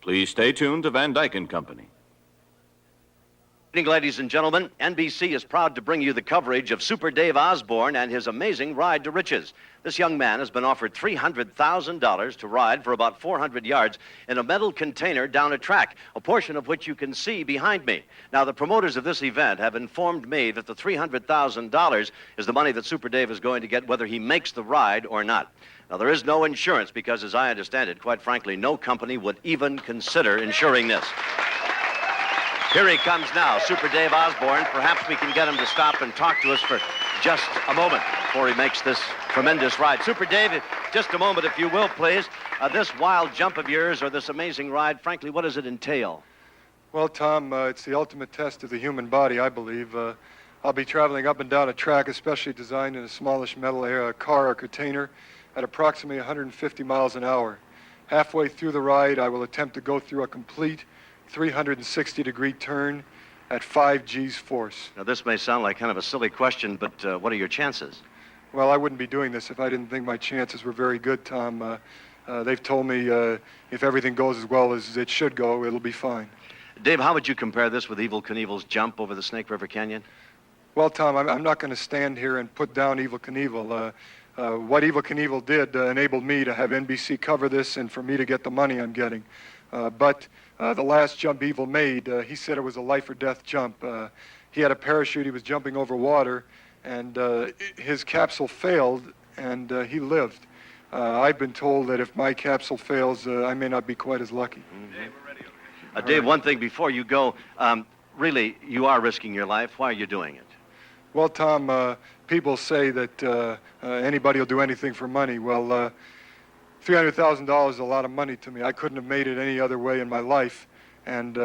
Please stay tuned to Van Dyke and Company. Good evening, ladies and gentlemen. NBC is proud to bring you the coverage of Super Dave Osborne and his amazing ride to riches. This young man has been offered $300,000 to ride for about 400 yards in a metal container down a track, a portion of which you can see behind me. Now, the promoters of this event have informed me that the $300,000 is the money that Super Dave is going to get whether he makes the ride or not. Now, there is no insurance because, as I understand it, quite frankly, no company would even consider insuring this. Here he comes now, Super Dave Osborne. Perhaps we can get him to stop and talk to us for just a moment before he makes this tremendous ride. Super Dave, just a moment, if you will, please. This wild jump of yours or this amazing ride, frankly, what does it entail? Well, Tom, it's the ultimate test of the human body, I believe. I'll be traveling up and down a track especially designed in a smallish metal car or container at approximately 150 miles an hour. Halfway through the ride, I will attempt to go through a complete 360-degree turn at 5 G's force. Now, this may sound like kind of a silly question, but what are your chances? Well, I wouldn't be doing this if I didn't think my chances were very good, Tom. They've told me if everything goes as well as it should go, it'll be fine. Dave, how would you compare this with Evel Knievel's jump over the Snake River Canyon? Well, Tom, I'm not going to stand here and put down Evel Knievel. What Evel Knievel did enabled me to have NBC cover this and for me to get the money I'm getting. But the last jump Evel made, he said it was a life or death jump. He had a parachute, he was jumping over water, and his capsule failed, and he lived. I've been told that if my capsule fails, I may not be quite as lucky. Mm-hmm. Dave, one thing before you go, really, you are risking your life. Why are you doing it? Well, Tom, people say that anybody will do anything for money. Well, $300,000 is a lot of money to me. I couldn't have made it any other way in my life. And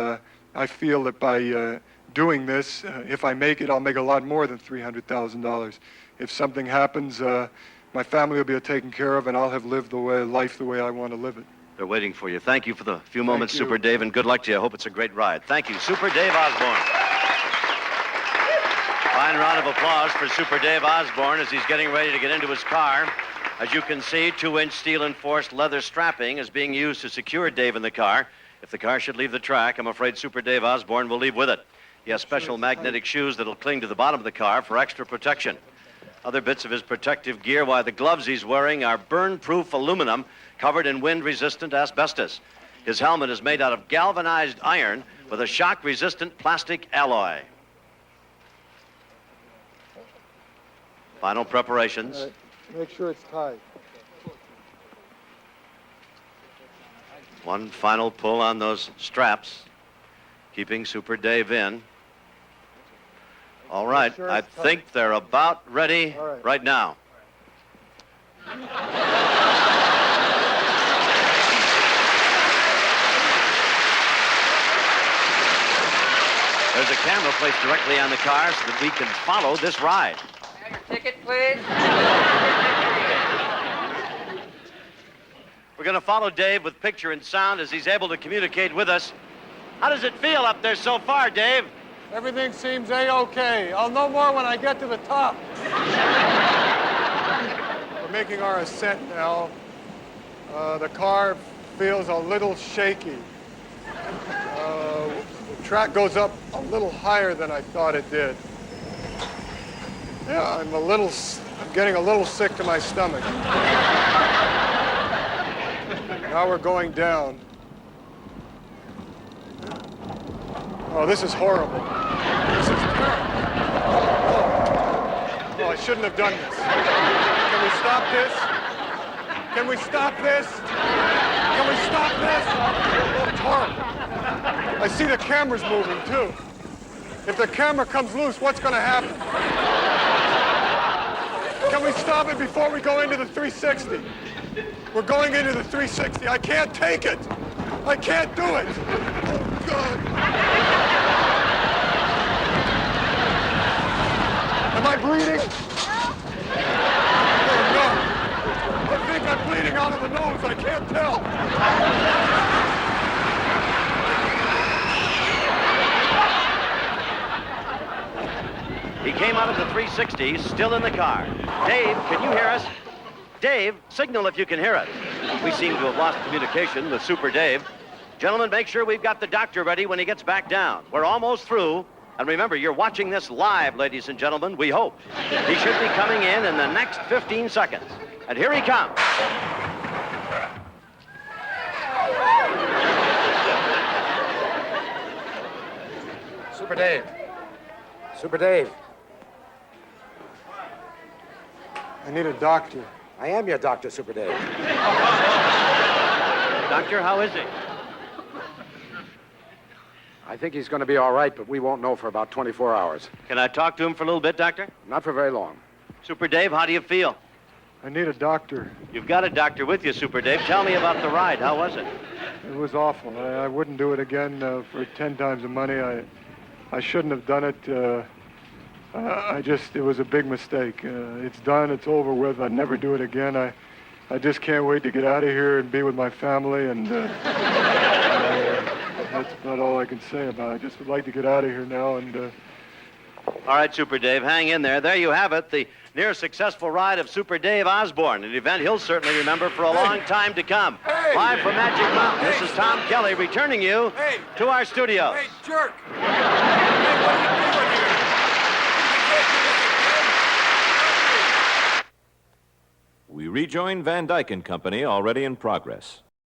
I feel that by doing this, if I make it, I'll make a lot more than $300,000. If something happens, my family will be taken care of, and I'll have lived life the way I want to live it. They're waiting for you. Thank you for the few moments, Super Dave, and good luck to you. I hope it's a great ride. Thank you, Super Dave Osborne. Fine round of applause for Super Dave Osborne as he's getting ready to get into his car. As you can see, 2-inch steel-enforced leather strapping is being used to secure Dave in the car. If the car should leave the track, I'm afraid Super Dave Osborne will leave with it. He has special magnetic shoes that'll cling to the bottom of the car for extra protection. Other bits of his protective gear, why the gloves he's wearing are burn-proof aluminum covered in wind-resistant asbestos. His helmet is made out of galvanized iron with a shock-resistant plastic alloy. Final preparations. Make sure it's tight. One final pull on those straps, keeping Super Dave in. All right, I think they're about ready right now. There's a camera placed directly on the car so that we can follow this ride. Your ticket, please. We're going to follow Dave with picture and sound as he's able to communicate with us. How does it feel up there so far, Dave? Everything seems A-OK. I'll know more when I get to the top. We're making our ascent now. The car feels a little shaky. The track goes up a little higher than I thought it did. Yeah, I'm getting a little sick to my stomach. Now we're going down. Oh, this is horrible. This is terrible. Oh, I shouldn't have done this. Can we stop this? Can we stop this? Can we stop this? Oh, it's horrible. I see the camera's moving, too. If the camera comes loose, what's going to happen? Can we stop it before we go into the 360? We're going into the 360. I can't take it. I can't do it. Oh, God. Am I bleeding? Oh, no. I think I'm bleeding out of the nose. I can't tell. He came out of the 360, still in the car. Dave, can you hear us? Dave, signal if you can hear us. We seem to have lost communication with Super Dave. Gentlemen, make sure we've got the doctor ready when he gets back down. We're almost through. And remember, you're watching this live, ladies and gentlemen, we hope. He should be coming in the next 15 seconds. And here he comes. Super Dave. Super Dave. I need a doctor. I am your doctor, Super Dave. Doctor, how is he? I think he's going to be all right, but we won't know for about 24 hours. Can I talk to him for a little bit, Doctor? Not for very long. Super Dave, how do you feel? I need a doctor. You've got a doctor with you, Super Dave. Tell me about the ride. How was it? It was awful. I wouldn't do it again for 10 times the money. I shouldn't have done it. It was a big mistake. It's done. It's over with. I'd never do it again. I just can't wait to get out of here and be with my family, and that's about all I can say about it. I just would like to get out of here now, and... All right, Super Dave, hang in there. There you have it, the near successful ride of Super Dave Osborne, an event he'll certainly remember for a long time to come. Hey! Live from Magic Mountain, this is Tom Kelly returning you to our studios. Hey, jerk! Hey, what are you doing here? You can't do this again. We rejoin Van Dyke and Company, already in progress.